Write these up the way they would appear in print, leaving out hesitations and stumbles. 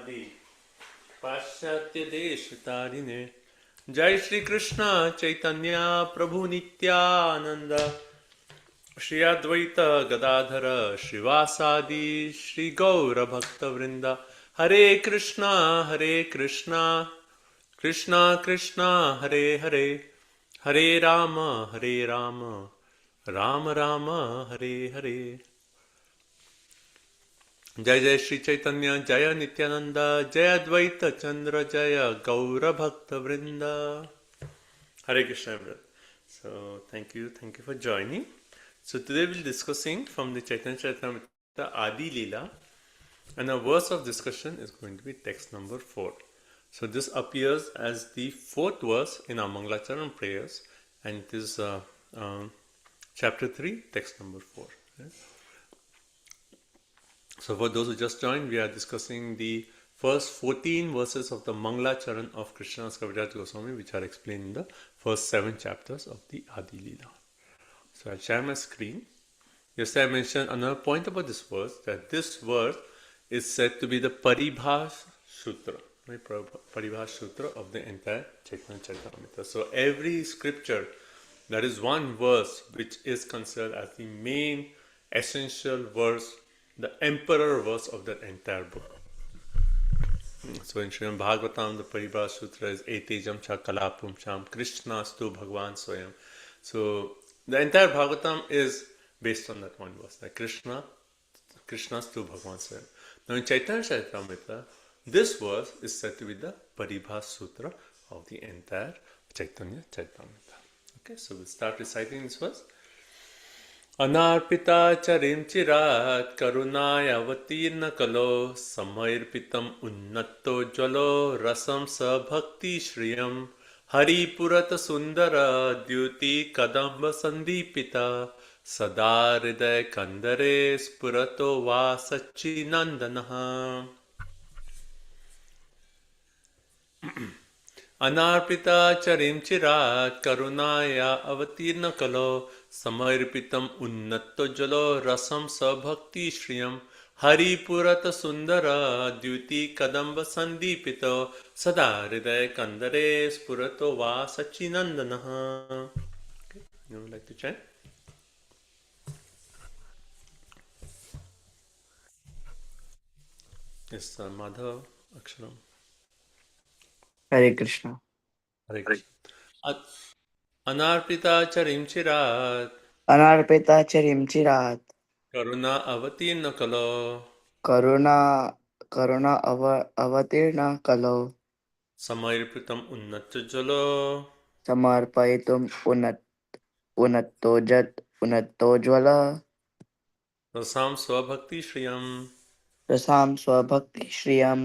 आदि पाश्चात्य देश तारिणे जय श्री कृष्ण चैतन्य प्रभु नित्यानंद श्री अद्वैत गदाधर श्रीवासादि श्री गौर भक्त वृंद हरे कृष्णा कृष्णा कृष्णा हरे हरे हरे राम राम राम हरे हरे जय जय श्री चैतन्य जय नित्यानंद जय अद्वैत चंद्र जय गौर भक्त वृंदा Hare Krishna brother. So thank you for joining. So today we'll be discussing from the Chaitanya Charitamrita Adi Leela, and our verse of discussion is going to be text number 4. So this appears as the fourth verse in our Mangalacharan prayers, and it is chapter 3, text number 4. Right? So for those who just joined, we are discussing the first 14 verses of the Mangala Charan of Krishnadas Kaviraj Goswami, which are explained in the first 7 chapters of the Adi Leela. So I'll share my screen. Yesterday I mentioned another point about this verse, that this verse is said to be the Paribhas Sutra, right? Paribhas Sutra of the entire Chaitanya Charitamrita. So every scripture, there is one verse which is considered as the main essential verse, the emperor verse of that entire book. So in Srimad Bhagavatam, the Paribhas Sutra is Etejam cha kalapum sham Krishnastu Bhagwan Swayam. So the entire Bhagavatam is based on that one verse, that Krishnastu Bhagwan Swayam. Now in Chaitanya Charitamrita, this verse is said to be the Paribhas Sutra of the entire Chaitanya Charitamrita. Okay, so we'll start reciting this verse. अनार्पिता चरिं चिरात् करुणाय अवतीर्ण कलो समर्पितम् उन्नतो ज्वलो रसं स भक्ति श्रियं हरिपुरत सुंदर द्युति कदम्ब संदीपिता सदा हृदय कंदरे स्फुरतो वा सच्चिनंदनः अनार्पिता चरिं चिरात् करुणाया अवतीर्ण कलो समर्पितम् उन्नतोज्ज्वलो रसं स भक्ति श्रियं हरिपुरत सुंदर द्युति कदम्ब संदीपितो सदा हृदय कंदरे स्फुरतो वा सच्चिनंदनः. You would like to chant? Yes, Madhav, Aksharam. Hare Krishna. Hare Krishna. अनार्पिता चरिं चिरात् Anarpita charim chirat. करुणा अवतीर्ण कलो Karuna avatirna kalo. समर्पितम् उन्नतोज्ज्वलो Samarpaitum unattojvala. रसां स्वभक्ति श्रियं Rasam swabhakti shriyam.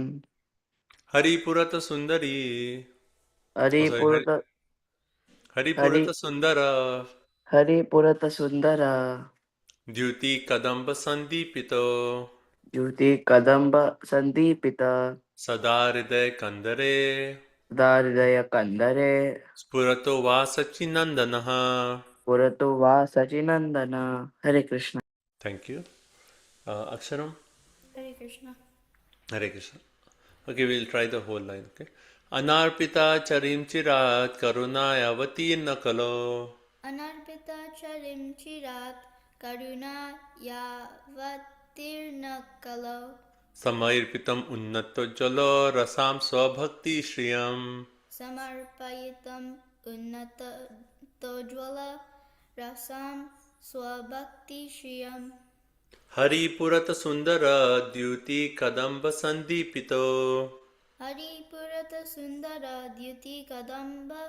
हरिपुरत सुंदरी Hari purata हरिपुरत सुंदर Hari purata sundara. द्युति कदम्ब संदीपितो Juti kadamba sandipita. सदा हृदय कंदरे Daridaya kandare. स्फुरतो वा सच्चिनंदनः. Puratu va sachinandana. Hare Krishna. Thank you. Aksharam. Hare Krishna. Hare Krishna. Okay, we'll try the whole line. Okay. अनार्पिता चरिं चिरात् करुणाय अवतीर्ण कलो Anarpita charim chirat karuna yavatirna kalo समर्पितम् उन्नतोज्ज्वलो रसां स्वभक्ति श्रियम् samarpayitam unnata tojwala rasam swabhakti shriyam हरिपुरत सुंदर द्युति कदम्ब संदीपितो haripurata sundara dyuti kadamba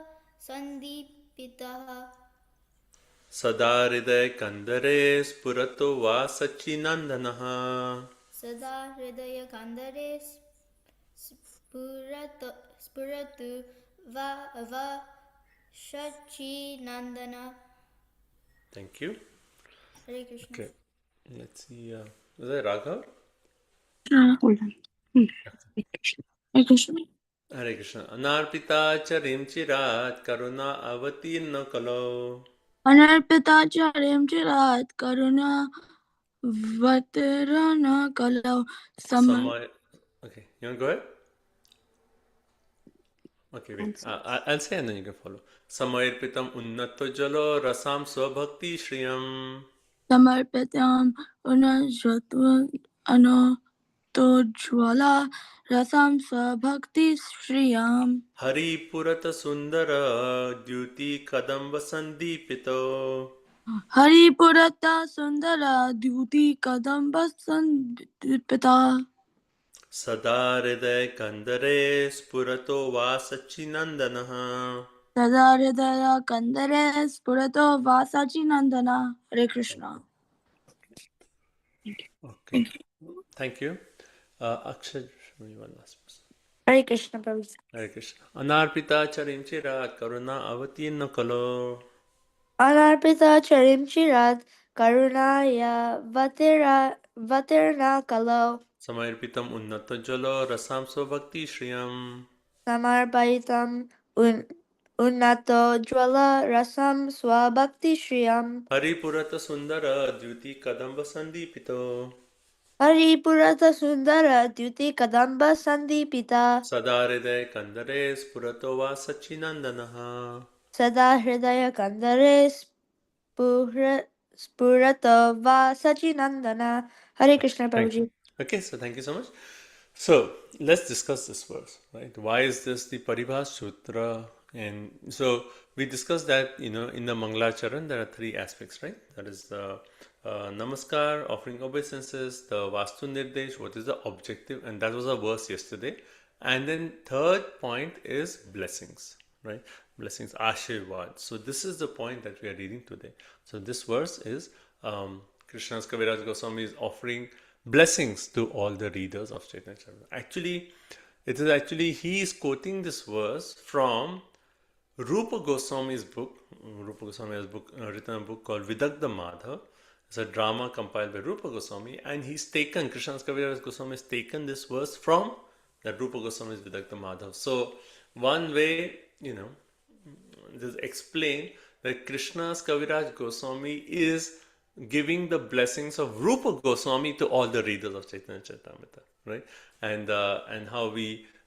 sandipitaha सदा हृदय कंदरे स्फुरतो वा सच्चिनंदनः. sada hridaya kandare spuratu va shachi nandana. Thank you. Hare Krishna. Okay, let's see. Is that Raghav? Hold on. Hare Krishna. Hare Krishna. Anarpita charim chirat karuna avatirna kalo Anarpita charim chirat karuna vatirana kalau Samay. Okay, You want to go ahead? Okay, wait. I'll say and then you can follow. Samayarpitam unnato jalo rasam swabhakti shriyam. Samarpitam Unajatva Tojwala Rasam Bhakti Shriyam Hari purata sundara dyuti kadamba sandipito. Hari Purata Sundara Duti Kadamba Sandipita Sada hriday kandare spurato vasachinandanaha. Sada Hridaya Kandare Spurato Vasachi Nandana Hare Krishna. Okay. Thank you. Akshay, one last person. Hare Krishna, Prabhuji. Hare Krishna. Anarpita charim chirat karuna avatirna kalo. Anarpita charim chirat karunaya vatirna kalo Samayarpitam unnato jalo rasam swabhakti shriyam. samarpaitam unnato jwala rasam swabhakti shriyam Hari purata sundara dyuti kadamba sandipito. Hari purata sundara dyuti kadamba sandipita Sada hriday kandare spurato vasachinandanaha. sada hridaya kandare spurato va sachinandana. Hare Krishna, Thank you. Prabhuji. Okay, so thank you so much. So let's discuss this verse, right? Why is this the Paribhas Sutra? And so we discussed that, in the Mangalacharan, there are three aspects, right? That is the Namaskar, offering obeisances, the Vastu Nirdesh, what is the objective, and that was our verse yesterday. And then third point is blessings, right? Blessings, Ashirvad. So this is the point that we are reading today. So this verse is Krishna's Kaviraj Goswami is offering blessings to all the readers of Chaitanya Charitamrita. Actually, he is quoting this verse from Rupa Goswami's book. Rupa Goswami has written a book called Vidagdha Madhav. It's a drama compiled by Rupa Goswami, and Krishna's Kaviraj Goswami has taken this verse from that Rupa Goswami's Vidagdha Madhav. So one way, this explain that Krishna's Kaviraj Goswami is giving the blessings of Rupa Goswami to all the readers of Chaitanya Charitamrita, right? And how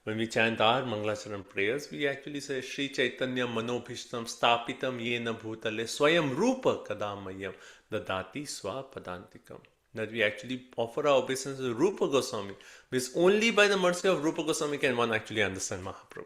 when we chant our Mangalacharan prayers, we actually say Shri Chaitanya Manobhishtam Stapitam Yena Bhutale Swayam Rupa Kadamayam Dadati Swa Padantikam. That we actually offer our obeisance to Rupa Goswami, because only by the mercy of Rupa Goswami can one actually understand Mahaprabhu.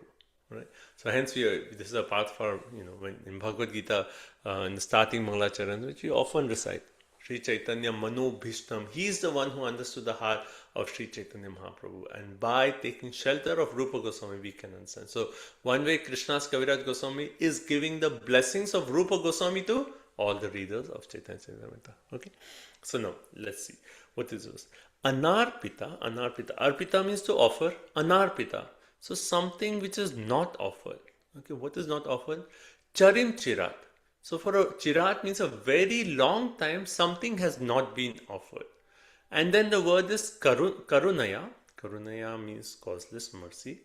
Right? So hence this is a part for, when in Bhagavad Gita, in the starting Mangalacharan, which we often recite. Sri Chaitanya Manobhishtam. He is the one who understood the heart of Sri Chaitanya Mahaprabhu. And by taking shelter of Rupa Goswami, we can understand. So one way Krishna's Kaviraj Goswami is giving the blessings of Rupa Goswami to all the readers of Chaitanya Charitamrita. Okay? So now, let's see. What is this? Anarpita. Arpita means to offer. Anarpita. So something which is not offered. Okay, what is not offered? Charim Chirat. So for a chirat means a very long time something has not been offered. And then the word is karunaya. Karunaya means causeless mercy.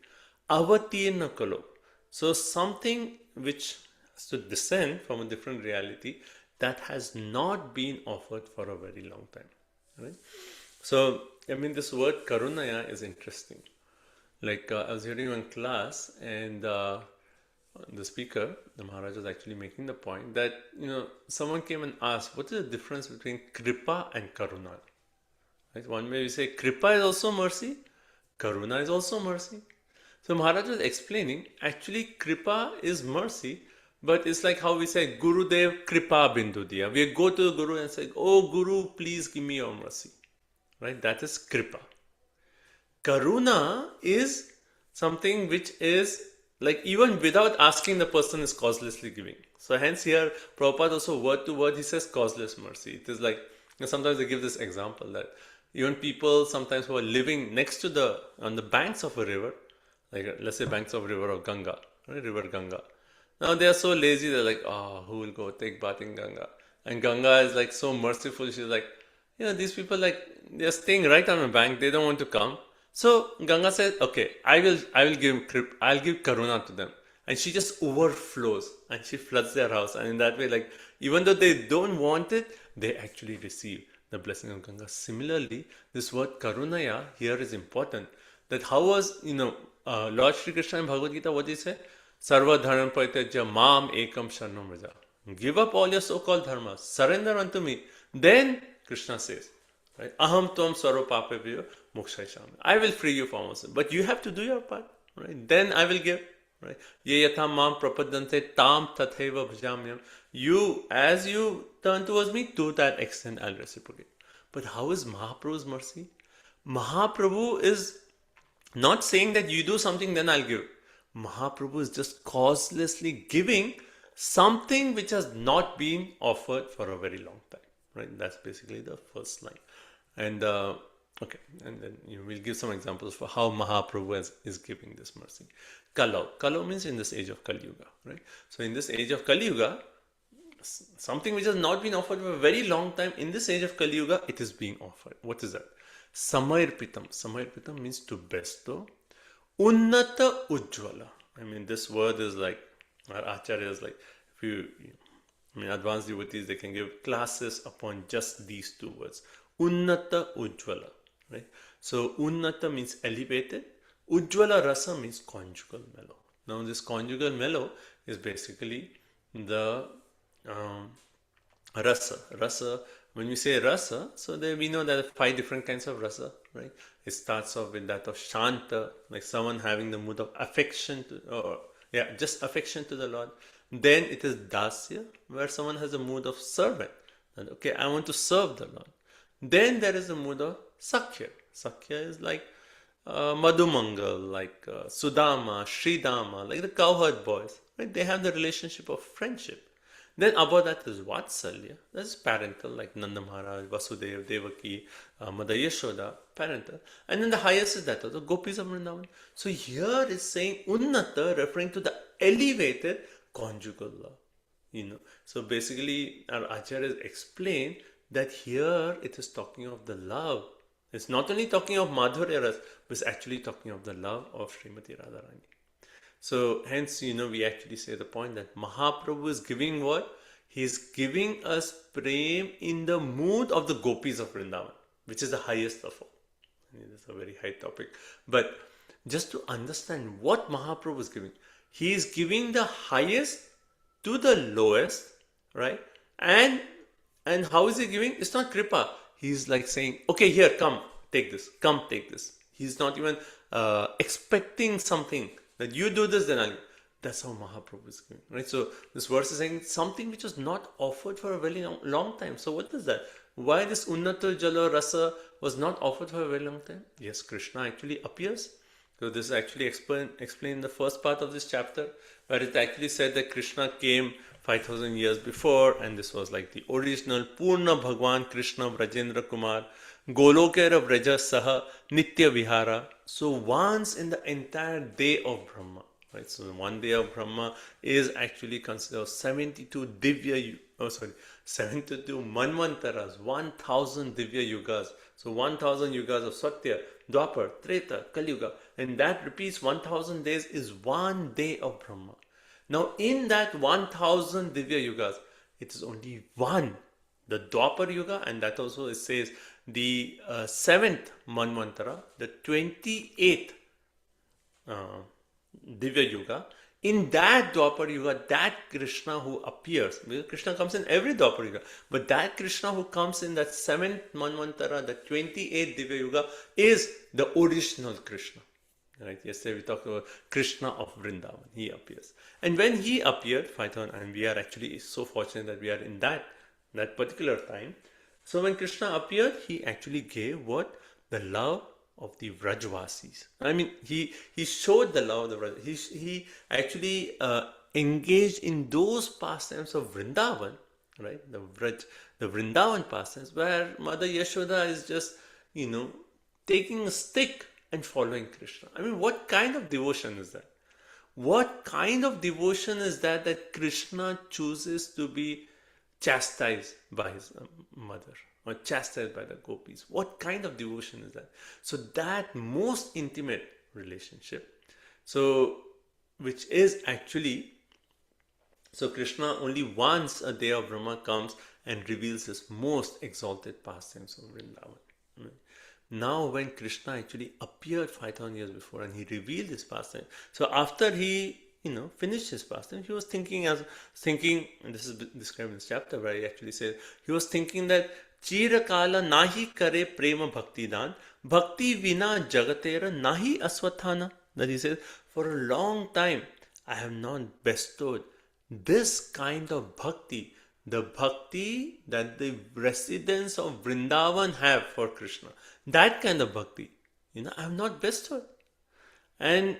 Avatirna kalo. So something which has to descend from a different reality that has not been offered for a very long time. Right? So, this word karunaya is interesting. Like I was hearing one class, and the speaker, the Maharaj, was actually making the point that, someone came and asked, what is the difference between Kripa and Karuna? Right? One way we say Kripa is also mercy, Karuna is also mercy. So Maharaj was explaining, actually Kripa is mercy, but it's like how we say Gurudev Kripa Bindu Diya. We go to the Guru and say, oh Guru, please give me your mercy. Right? That is Kripa. Karuna is something which is like even without asking, the person is causelessly giving. So hence here, Prabhupada also word to word, he says causeless mercy. It is like, sometimes they give this example that even people sometimes who are living next to on the banks of a river, like let's say banks of river of Ganga, right? River Ganga. Now they are so lazy, they're like, who will go take bath in Ganga? And Ganga is like so merciful, she's like, these people they're staying right on the bank, they don't want to come. So Ganga said, okay, I'll give Karuna to them. And she just overflows and she floods their house. And in that way, even though they don't want it, they actually receive the blessing of Ganga. Similarly, this word Karunaya here is important. that how was, Lord Shri Krishna in Bhagavad Gita, what did he say? Sarva dharma parityaja mam ekam sharanam vraja. Give up all your so-called dharmas, surrender unto me. Then Krishna says, right? Aham tvam sarva papebhyo mokshayishami. I will free you from all sin. But you have to do your part, right? Then I will give, right? Ye yatha mam prapadante tam tatheva bhajamyam. You, as you turn towards me, to that extent I'll reciprocate. But how is Mahaprabhu's mercy? Mahaprabhu is not saying that you do something, then I'll give. Mahaprabhu is just causelessly giving something which has not been offered for a very long time. Right? That's basically the first line. And okay, and then you will give some examples for how Mahaprabhu is giving this mercy. Kalau. Kalau means in this age of Kali Yuga. Right? So in this age of Kali Yuga, something which has not been offered for a very long time, in this age of Kali Yuga, it is being offered. What is that? Samarpitam. Samarpitam means to bestow. Unnata Ujjvala. I mean, this word is like, our Acharya is like, if you, advanced devotees, they can give classes upon just these two words. Unnata Ujjvala. Right? So, Unnata means elevated. Ujjvala Rasa means conjugal mellow. Now, this conjugal mellow is basically the rasa. Rasa, when we say rasa, so there we know there are 5 different kinds of rasa, right? It starts off with that of shanta, like someone having the mood of affection, just affection to the Lord. Then it is dasya, where someone has a mood of servant. And okay, I want to serve the Lord. Then there is the mood of sakhya. Sakhya is like Madhumangal, like Sudama, Sridama, like the cowherd boys. Right? They have the relationship of friendship. Then above that is Vatsalya, that is parental, like Nanda Maharaj, Vasudeva, Devaki, Mother Yashoda, parental. And then the highest is that of the Gopis of Vrindavan. So here is saying Unnata, referring to the elevated conjugal love. So basically our Acharyas explain that here it is talking of the love. It's not only talking of Madhurya Ras, but it's actually talking of the love of Srimati Radharani. So hence, we actually say the point that Mahaprabhu is giving what? He is giving us prem in the mood of the gopis of Vrindavan, which is the highest of all. It's a very high topic. But just to understand what Mahaprabhu is giving, he is giving the highest to the lowest, right? And how is he giving? It's not kripa. He's like saying, okay, here, come, take this. Come, take this. He's not even expecting something. That you do this, then I'll. That's how Mahaprabhu is giving, right? So this verse is saying something which was not offered for a very long time. So what is that? Why this Unnata Jala Rasa was not offered for a very long time? Yes, Krishna actually appears. So this is actually explained in the first part of this chapter, where it actually said that Krishna came 5,000 years before, and this was like the original Purna Bhagwan Krishna Vrajendra Kumar Golokera Vraja Saha Nitya Vihara. So once in the entire day of Brahma, right? So one day of Brahma is actually considered 72 Manvantaras, 1,000 Divya Yugas. So 1,000 Yugas of Satya, Dwapar, Treta, Kali Yuga. And that repeats 1,000 days is one day of Brahma. Now in that 1,000 Divya Yugas, it is only one, the Dwapar Yuga, and that also it says the 7th Manvantara, the 28th Divya Yuga. In that Dwapar Yuga, that Krishna who appears, because Krishna comes in every Dwapar Yuga, but that Krishna who comes in that 7th Manvantara, the 28th Divya Yuga, is the original Krishna. Right? Yesterday we talked about Krishna of Vrindavan. He appears. And when he appeared, 5,000, and we are actually so fortunate that we are in that particular time. So when Krishna appeared, he actually gave what? The love of the Vrajvasis. I mean, he showed the love of the Vraj. He actually engaged in those pastimes of Vrindavan, right? The Vrindavan pastimes, where Mother Yashoda is just, taking a stick and following Krishna. I mean, what kind of devotion is that? What kind of devotion is that Krishna chooses to be chastised by his mother or chastised by the gopis? What kind of devotion is that? So that most intimate relationship, which is actually, so Krishna only once a day of Brahma comes and reveals his most exalted pastimes of Vrindavan. Now when Krishna actually appeared 5,000 years before and he revealed his pastime, so after he finished his pastime, he was thinking, and this is described in this chapter where he actually says, he was thinking that Chirakala nahi kare prema bhakti dan, bhakti vina jagatera nahi aswathana. That he says, for a long time I have not bestowed this kind of bhakti, the bhakti that the residents of Vrindavan have for Krishna. That kind of bhakti, I have not bestowed. And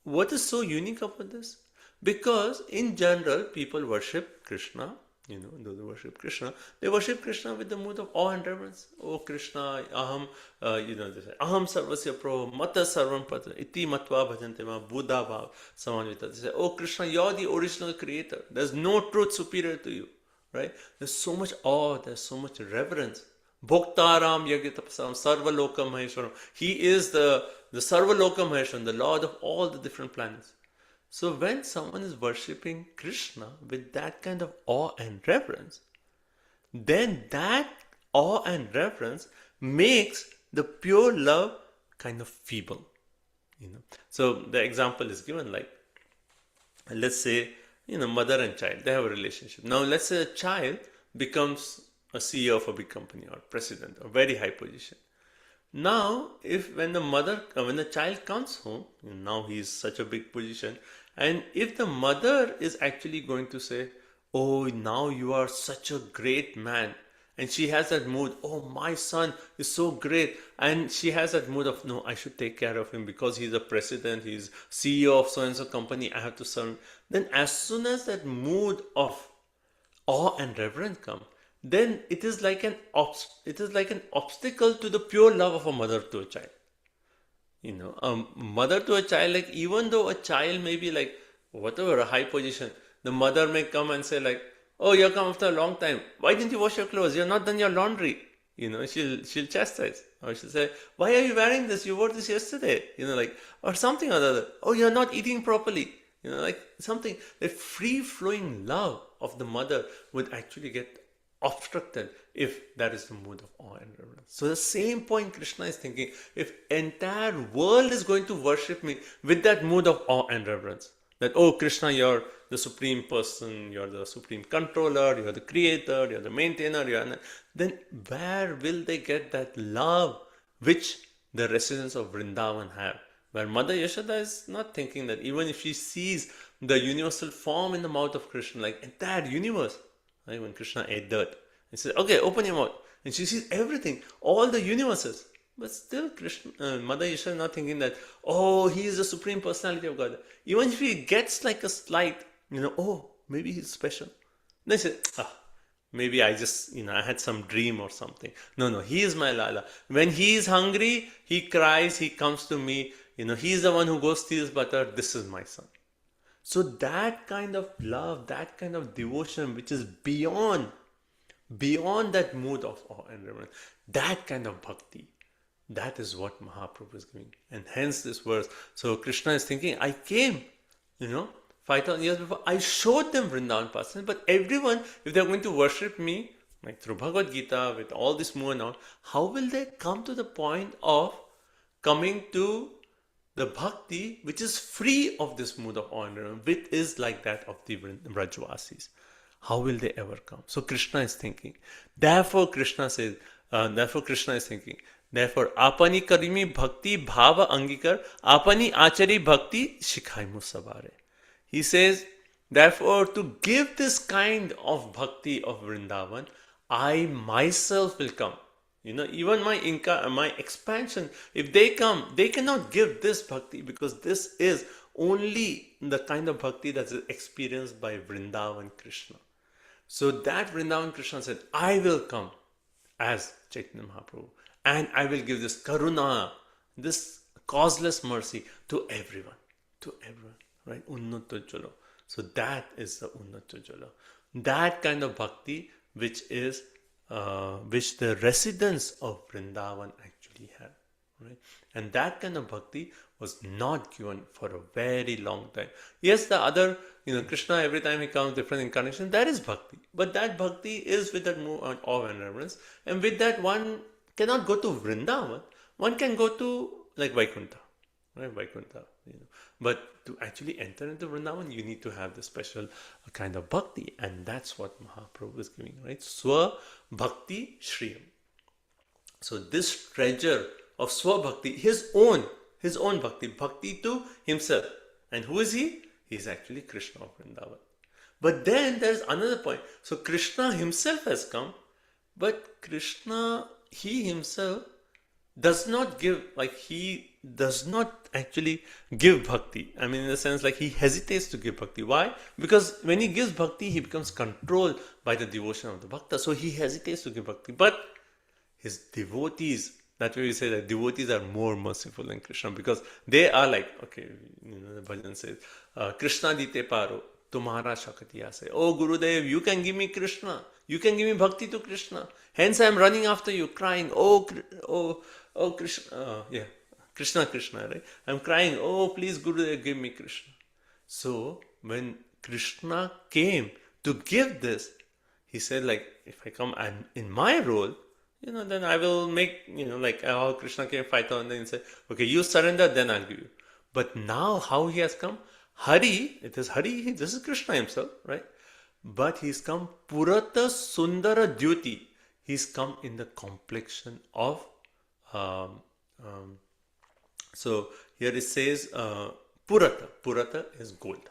what is so unique about this? Because in general, people worship Krishna. Those who worship Krishna, they worship Krishna with the mood of awe and reverence. Oh Krishna, aham, they say, aham sarvasya pro, mata sarvam patra, iti matva bhajante ma buddha bhav samanvita. They say, oh Krishna, you're the original creator. There's no truth superior to you. Right? There's so much awe, there's so much reverence. Bhoktaram Yagitapasam Sarvaloka Maheshwaram. He is the Sarvaloka Maheshwaram, the Lord of all the different planets. So when someone is worshipping Krishna with that kind of awe and reverence, then that awe and reverence makes the pure love kind of feeble. So the example is given like, let's say, mother and child, they have a relationship. Now let's say a child becomes a CEO of a big company or president, a very high position. Now, when the child comes home, now he is such a big position, and if the mother is actually going to say, oh, now you are such a great man, and she has that mood, oh, my son is so great, and she has that mood of, no, I should take care of him because he's a president, he's CEO of so-and-so company, I have to serve him. Then as soon as that mood of awe and reverence comes, then it is like an obstacle to the pure love of a mother to a child. A mother to a child, like even though a child may be like whatever a high position, the mother may come and say like, oh, you come after a long time, why didn't you wash your clothes? You're not done your laundry. She'll chastise, or she'll say, why are you wearing this? You wore this yesterday. Or something or the other. Oh, you're not eating properly. Something. The free flowing love of the mother would actually get obstructed if that is the mood of awe and reverence. So the same point Krishna is thinking, if entire world is going to worship me with that mood of awe and reverence, that, oh Krishna, you're the supreme person, you're the supreme controller, you're the creator, you're the maintainer, then where will they get that love which the residents of Vrindavan have? Where Mother Yashoda is not thinking that, even if she sees the universal form in the mouth of Krishna, like entire universe, right? When Krishna ate dirt, he says, okay, open your mouth. And she sees everything, all the universes. But still, Mother Yashoda is not thinking that, oh, he is the supreme personality of God. Even if he gets like a slight, oh, maybe he's special. Then she says, maybe I just, I had some dream or something. No, he is my Lala. When he is hungry, he cries, he comes to me. He is the one who goes steals butter. This is my son. So that kind of love, that kind of devotion, which is beyond that mood of awe and reverence, that kind of bhakti, that is what Mahaprabhu is giving. And hence this verse. So Krishna is thinking, I came, 5,000 years before, I showed them Vrindavan Pasam, but everyone, if they're going to worship me, like through Bhagavad Gita, with all this mood and all, how will they come to the point of coming to the bhakti which is free of this mood of awe and reverence, which is like that of the Vrajvasis? How will they ever come? So Krishna is thinking. Therefore Krishna is thinking. Therefore, apani karimi bhakti bhava angikar, apani achari bhakti shikhaimu sabare. He says, therefore, to give this kind of bhakti of Vrindavan, I myself will come. Even my expansion, if they come, they cannot give this bhakti, because this is only the kind of bhakti that is experienced by Vrindavan Krishna. So that Vrindavan Krishna said, I will come as Chaitanya Mahaprabhu, and I will give this karuna, this causeless mercy to everyone, right? Unnata jalo. So that is the unnata jalo. That kind of bhakti which the residents of Vrindavan actually have, right? And that kind of bhakti was not given for a very long time. Yes, the other, Krishna, every time he comes, different incarnation, that is bhakti. But that bhakti is with that awe and reverence. And with that, one cannot go to Vrindavan, one can go to like Vaikuntha, right? Vaikuntha, But to actually enter into Vrindavan, you need to have the special kind of bhakti, and that's what Mahaprabhu is giving, right? Swa Bhakti Shriyam. So this treasure of Swa Bhakti, his own bhakti to himself. And who is he? He is actually Krishna of Vrindavan. But then there's another point. So Krishna himself has come, but Krishna, he himself does not give, he does not actually give bhakti. I mean, in the sense, he hesitates to give bhakti. Why? Because when he gives bhakti, he becomes controlled by the devotion of the bhakta. So he hesitates to give bhakti. But his devotees, that's why we say that devotees are more merciful than Krishna, because they are the bhajan says, Krishna dite paro, tumhara shakti ase. Oh Gurudev, you can give me Krishna. You can give me bhakti to Krishna. Hence I am running after you, crying, oh Krishna, Krishna, right? I'm crying, oh please Gurudev, give me Krishna. So when Krishna came to give this, he said, if I come and in my role, then I will make, how Krishna came 5,000 and said, okay, you surrender, then I'll give you. But now how he has come, Hari, it is Hari, this is Krishna himself, right? But he's come Purata Sundara Dyuti. He's come in the complexion of, so here it says Purata. Purata is gold,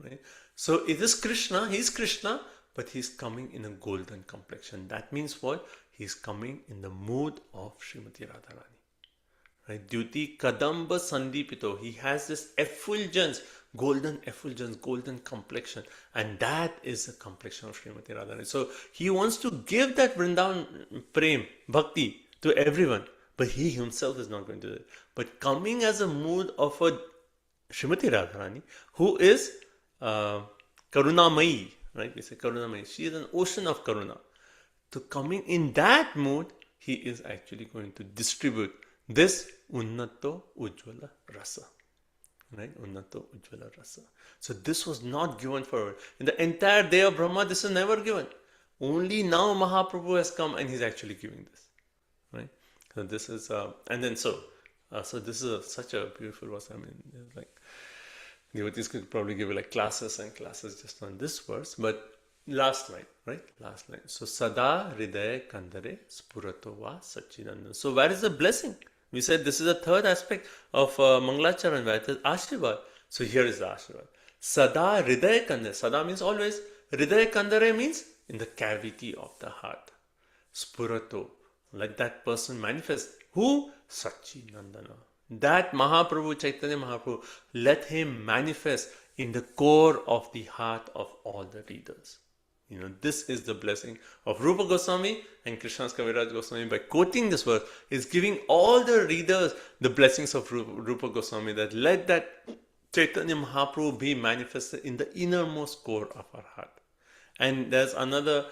right? So it is Krishna, he's Krishna, but he's coming in a golden complexion. That means what? He's coming in the mood of Srimati Radharani. Right? Dyuti Kadamba Sandipito. He has this effulgence, golden complexion. And that is the complexion of Srimati Radharani. So he wants to give that Vrindavan Prem, Bhakti to everyone. But he himself is not going to do it. But coming as a mood of a Srimati Radharani, who is Karunamayi, right? We say Karunamayi. She is an ocean of Karuna. So coming in that mood, he is actually going to distribute this Unnato Ujjvala Rasa. Right? Unnato Ujjvala Rasa. So this was not given for, in the entire day of Brahma, this is never given. Only now Mahaprabhu has come and he's actually giving this. Right? So this is, so this is such a beautiful verse. I mean, devotees could probably give classes and classes just on this verse, but last line, right? Last line. So Sada Hridaya Kandare Spurato Va Satchidananda. So where is the blessing? We said this is the third aspect of Mangalacharan, where it is Ashirvad. So here is the Ashirvad. Sada Hridaya Kandare. Sada means always. Hridaya Kandare means in the cavity of the heart. Spurato. Let that person manifest. Who? Satchinandana. That Mahaprabhu, Chaitanya Mahaprabhu, let him manifest in the core of the heart of all the readers. This is the blessing of Rupa Goswami and Krishnadas Kaviraj Goswami. By quoting this verse, is giving all the readers the blessings of Rupa Goswami, that let that Chaitanya Mahaprabhu be manifested in the innermost core of our heart. And there's another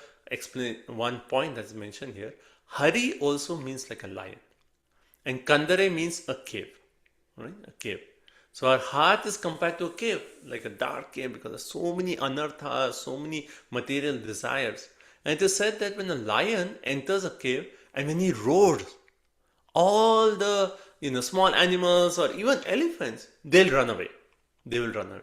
one point that's mentioned here. Hari also means like a lion. And Kandare means a cave. Right? A cave. So our heart is compared to a cave, like a dark cave, because there's so many anarthas, so many material desires. And it is said that when a lion enters a cave and when he roars, all the small animals or even elephants, they'll run away. They will run away.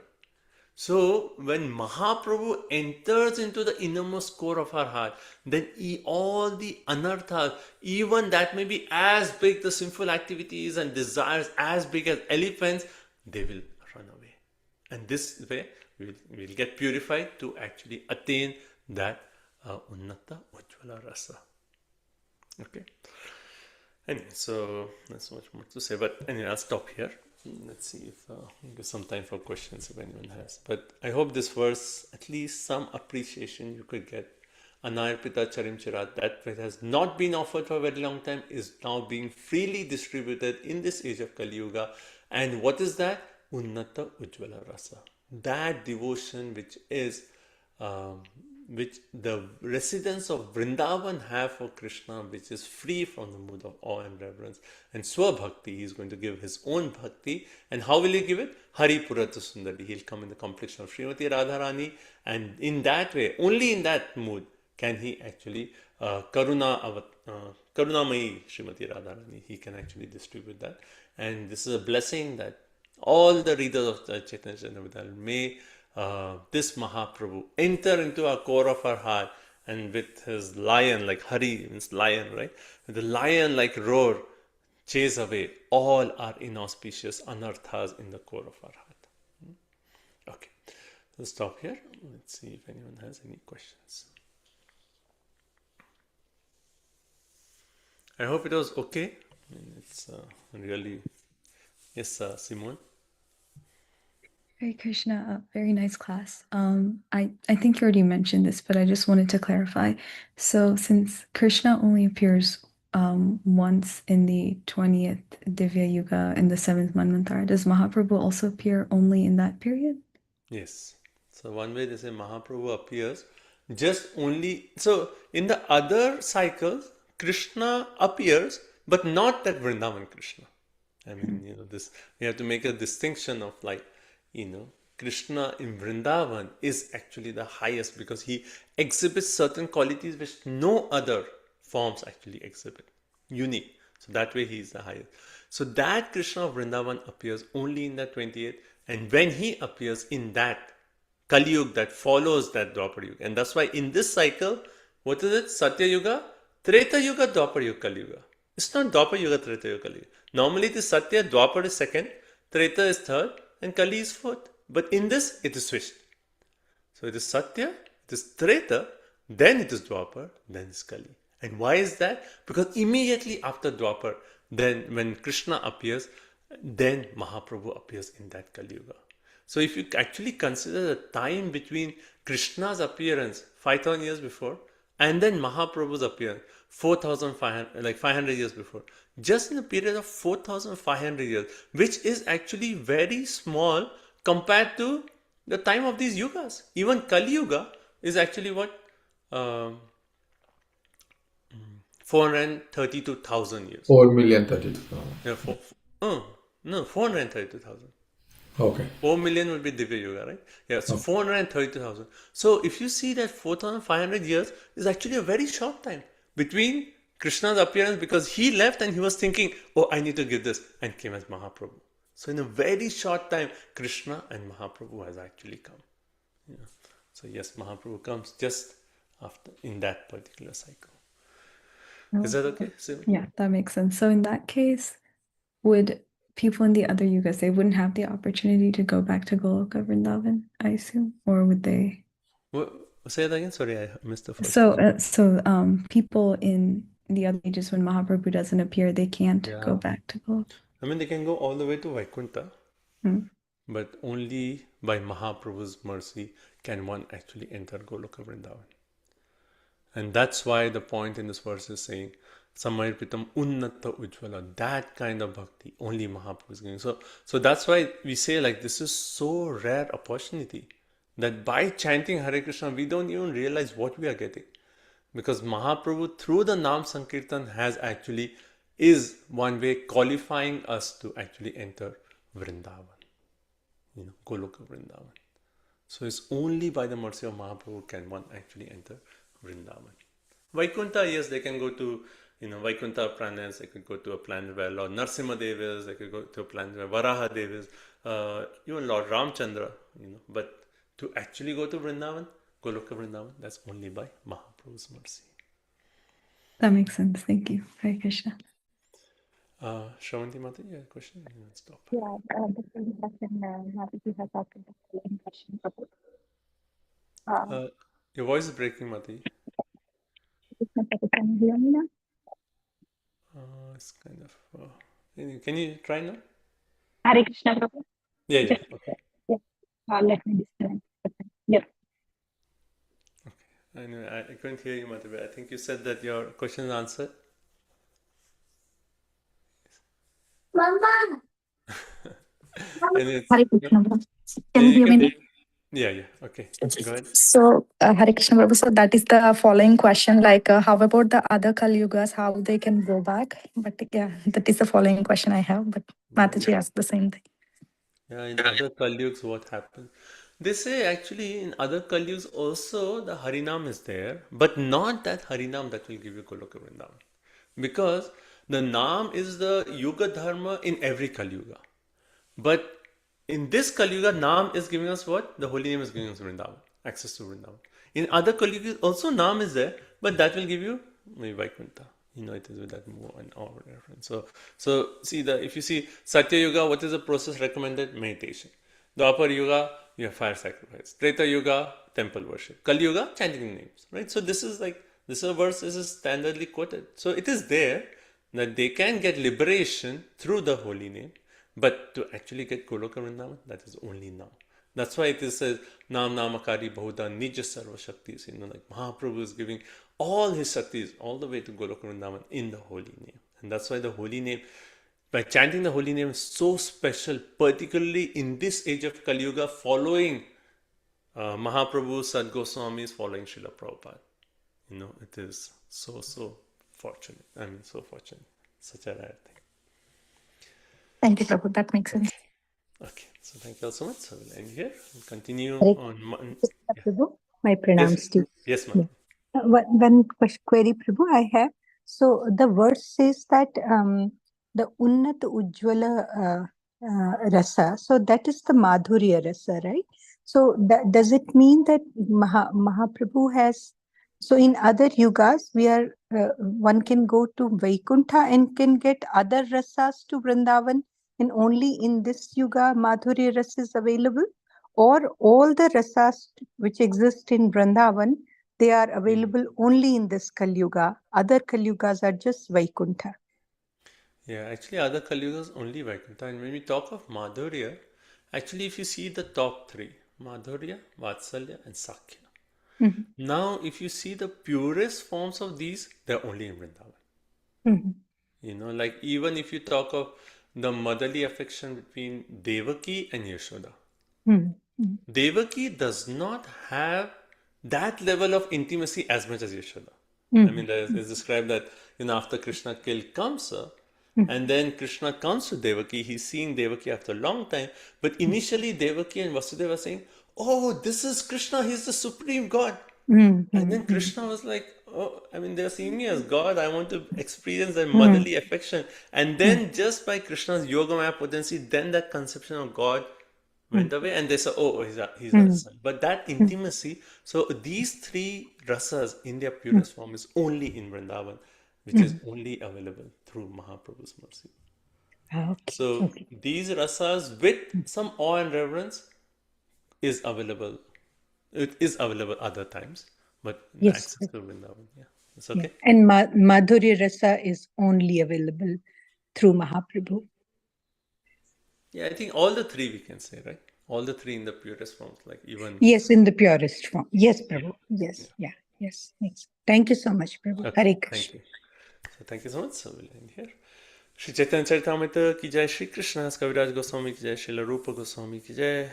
So when Mahaprabhu enters into the innermost core of our heart, then all the anarthas, even that may be as big, the sinful activities and desires as big as elephants, they will run away. And this way, we'll get purified to actually attain that Unnata Ujjvala Rasa. Okay. Anyway, so that's much more to say. But anyway, I'll stop here. Let's see if there's some time for questions if anyone has. But I hope this verse, at least some appreciation you could get. Anarpita Charim Chirat, that which has not been offered for a very long time, is now being freely distributed in this age of Kali Yuga. And what is that? Unnata Ujjvala Rasa. That devotion which is, which the residents of Vrindavan have for Krishna, which is free from the mood of awe and reverence. And Swabhakti, he is going to give his own bhakti. And how will he give it? Hari Purata Sundari. He'll come in the complexion of Srimati Radharani. And in that way, only in that mood, can he actually Karunamayi Srimati Radharani. He can actually distribute that. And this is a blessing that all the readers of the Chaitanya Charitamrita may this Mahaprabhu enter into our core of our heart, and with his lion, like Hari means lion, right? With the lion like roar, chase away all our inauspicious anarthas in the core of our heart. Okay, let's stop here. Let's see if anyone has any questions. I hope it was okay. I mean, it's really, yes, Simone. Hare Krishna, very nice class. I think you already mentioned this, but I just wanted to clarify. So since Krishna only appears once in the 20th Divya Yuga in the 7th Manvantara, does Mahaprabhu also appear only in that period? Yes. So one way they say Mahaprabhu appears just only. So in the other cycles, Krishna appears, but not that Vrindavan Krishna. I mean, this we have to make a distinction of like, Krishna in Vrindavan is actually the highest because he exhibits certain qualities which no other forms actually exhibit. Unique. So that way he is the highest. So that Krishna of Vrindavan appears only in the 28th, and when he appears in that Kali Yuga that follows that Dwapar Yuga. And that's why in this cycle, what is it? Satya Yuga, Treta Yuga, Dwapar Yuga, Kali Yuga. It's not Dwapar Yuga, Treta Yuga, Kali Yuga. Normally it is Satya, Dwapar is second, Treta is third, and Kali is fourth. But in this, it is switched. So it is Satya, it is Treta, then it is Dwapar, then it's Kali. And why is that? Because immediately after Dwapar, then when Krishna appears, then Mahaprabhu appears in that Kali Yuga. So if you actually consider the time between Krishna's appearance 5,000 years before and then Mahaprabhu's appearance 4,500, like 500 years before, just in a period of 4,500 years, which is actually very small compared to the time of these yugas. Even Kali Yuga is actually what? 432,000 years. 4,032,000. Yeah, no, 432,000. Okay. 4 million would be Divya Yuga, right? Yeah, so 432,000. So if you see that 4,500 years is actually a very short time between Krishna's appearance, because he left and he was thinking, oh, I need to give this, and came as Mahaprabhu. So in a very short time, Krishna and Mahaprabhu has actually come. So yes, Mahaprabhu comes just after in that particular cycle. Is that okay? Yeah, that makes sense. So in that case, would people in the other yugas, they wouldn't have the opportunity to go back to Goloka Vrindavan, I assume, or would they? Say that again. Sorry, I missed the first. So people in the other ages when Mahaprabhu doesn't appear, they can't go back to Goloka. I mean, they can go all the way to Vaikuntha, but only by Mahaprabhu's mercy can one actually enter Goloka Vrindavan. And that's why the point in this verse is saying, Samarpitam Unnata Ujjvala, that kind of bhakti only Mahaprabhu is giving. So that's why we say like this is so rare opportunity that by chanting Hare Krishna, we don't even realize what we are getting. Because Mahaprabhu through the Nam Sankirtan has actually is one way qualifying us to actually enter Vrindavan, Goloka Vrindavan. So it's only by the mercy of Mahaprabhu can one actually enter Vrindavan. Vaikuntha, yes, they can go to, Vaikuntha planets, they could go to a planet where Lord Narsimha Dev is, they could go to a planet where Varaha Dev is, even Lord Ramchandra, but to actually go to Vrindavan, Goloka Vrindavan, that's only by Mahaprabhu's mercy. That makes sense. Thank you. Hare Krishna. Shravanti Mata, you have a question? Stop. Yeah, the same question. Happy to have asked the following question. Your voice is breaking, Mati. Can you hear me now? It's kind of. Can you try now? Hare Krishna, Prabhu. Yeah. Okay. Yeah. Let me disconnect. Yeah. Okay. Anyway, I couldn't hear you, Mati, but I think you said that your question is answered. Mama. Hare Krishna, Prabhu. Can you hear me now? Yeah. Okay. Go ahead. So, Hare Krishna, Prabhu. So that is the following question. Like, how about the other Kali Yugas? How they can go back? But yeah, that is the following question I have. But Mataji asked the same thing. Yeah, in other Kali Yugas, what happens? They say actually in other Kalyugs also the Harinam is there, but not that Harinam that will give you Goloka Vrindavan. Because the Nam is the Yuga Dharma in every Kalyuga. But in this Kalyuga, Nam is giving us what? The holy name is giving us Vrindavan, access to Vrindavan. In other Kalyugas also Nam is there, but that will give you maybe Vaikuntha. It is with that more and or reference. So see if you see Satya Yuga, what is the process recommended? Meditation. Dwapar Yuga, you have fire sacrifice. Treta Yuga, temple worship. Kali Yuga, chanting names. Right? So this is a verse is standardly quoted. So it is there that they can get liberation through the holy name, but to actually get Goloka Vrindavan, that is only now. That's why it says Nam Namakari Bahuda Nija Sarva Shaktis. Like Mahaprabhu is giving all his Shaktis all the way to Goloka Vrindavan in the holy name. And that's why the holy name, by chanting the holy name, is so special, particularly in this age of Kali Yuga, following Mahaprabhu, Sad Goswamis, following Srila Prabhupada. It is so fortunate. So fortunate. Such a rare thing. Thank you, Prabhu. That makes sense. Okay, so thank you all so much. So we'll end here and continue Hare on. Prabhu, my pranams to you. Yes, ma'am. One query, Prabhu, I have. So the verse says that the Unnat Ujjwala Rasa, so that is the Madhurya Rasa, right? So does it mean that Mahaprabhu has, so in other yugas, one can go to Vaikuntha and can get other rasas to Vrindavan, and only in this yuga Madhurya Rasa is available? Or all the rasas which exist in Vrindavan, they are available only in this Kali Yuga. Other Kali Yugas are just Vaikuntha. Yeah, actually other Kali Yugas only Vaikuntha. And when we talk of Madhurya, actually if you see the top three, Madhurya, Vatsalya and Sakya. Mm-hmm. Now if you see the purest forms of these, they're only in Vrindavan. Mm-hmm. Like even if you talk of the motherly affection between Devaki and Yashoda. Mm-hmm. Devaki does not have that level of intimacy as much as Yashoda. Mm-hmm. It's described that after Krishna killed Kamsa, and then Krishna comes to Devaki, he's seeing Devaki after a long time, but initially Devaki and Vasudeva are saying, oh, this is Krishna, he's the supreme God. Mm-hmm. And then Krishna was like, oh, they're seeing me as God, I want to experience that motherly affection. And then just by Krishna's Yogamaya potency, then that conception of God went away, and they said, oh, he's our son. But that intimacy, so these three rasas in their purest form is only in Vrindavan, which is only available through Mahaprabhu's mercy. Okay. So these rasas with some awe and reverence is available. It is available other times, but Yes. access to Vrindavan, it's okay. And Madhurya Rasa is only available through Mahaprabhu. Yeah, I think all the three we can say, right? All the three in the purest forms, like even. Yes, in the purest form. Yes, Prabhu. Yes. Yes. Thank you so much, Prabhu. Okay, Hare Krishna. thank you. So thank you so much. So we'll end here. Shri Chaitanya Charitamrita ki jai, Shri Krishna Kaviraj Goswami ki jai, Srila Rupa Goswami ki jai,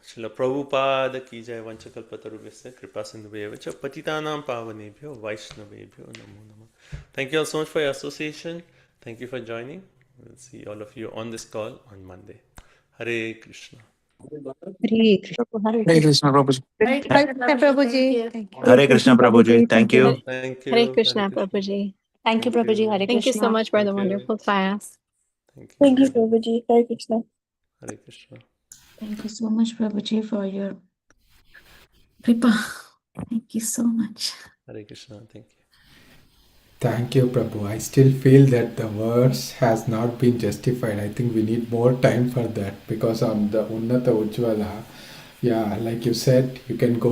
Srila Prabhupada ki jai, Vanchakalpatarubhyasya Kripa Sindhubhya cha Patitanam Pavanebhyo Vaishnavebhyo Namo Namah. Thank you all so much for your association. Thank you for joining. We'll see all of you on this call on Monday. Hare Krishna. Hare Krishna. Hare Krishna Prabhuji. Hare Krishna Prabhuji. Thank you. Hare Krishna Prabhuji. Thank you. Thank you. Hare Krishna Hare Krishna. Prabhuji. Thank you, Prabhuji. Hare Thank you so Krishna. much for the Thank you. wonderful class. Thank you. Prabhuji. Hare Krishna. Hare Krishna. Thank you so much, Prabhuji, for your kripa. Thank you so much. Hare Krishna. Thank you. Thank you, Prabhu. I still feel that the verse has not been justified. I think we need more time for that because on the Unnata Ujjwala, like you said, you can go